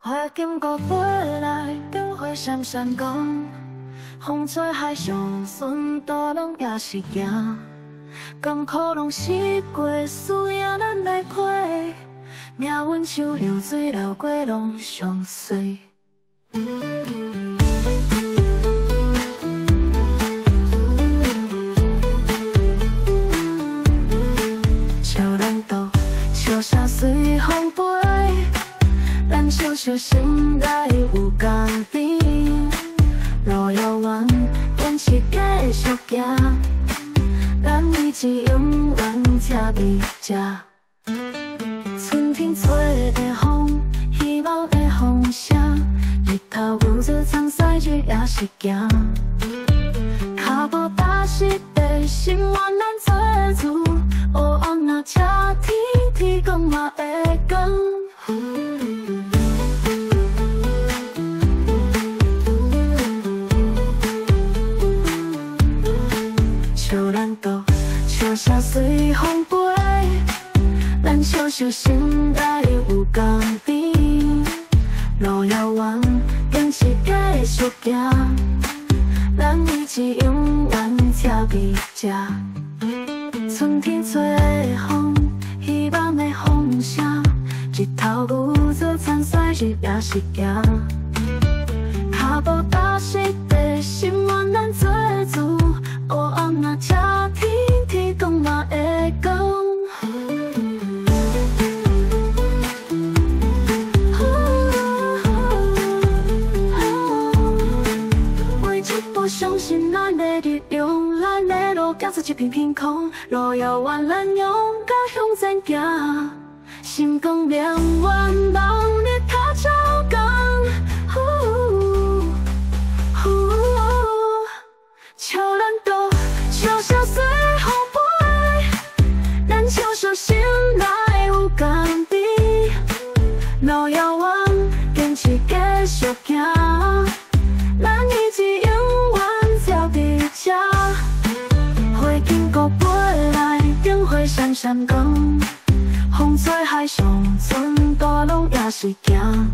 花经过飞来，灯火闪闪光。风吹海上，船大浪也是行。艰苦拢试过，需要咱来陪。命运像流水，流过拢相随。笑咱斗，笑声随风飞。咱相相心内有共甜。路遥远，坚持继续行。咱一起永远这味食。春天吹的风，希望的风声。日头有做苍西，日也是行。脚步踏实的心愿，咱做主。黑暗若赤天，天光嘛会光。笑咱斗，笑声随风飞。咱相相心内有共甜。路遥远，坚持继续行。咱一起永远这味食。春天吹的风，希望的风声。日头有做苍西，日也是行。脚步踏实的心愿，咱做主。黑暗若赤天，天光嘛会光。每一步相信咱的力量，咱的路行出一片天空。路遥远，咱勇敢向前行。心光亮，愿望日头照光。笑咱斗，笑声随风飞。咱相相心内有共甜。路遥远，坚持继续行。咱一起永远这味食。花经过飞来，灯火闪闪光。风吹海上，船大浪也是行。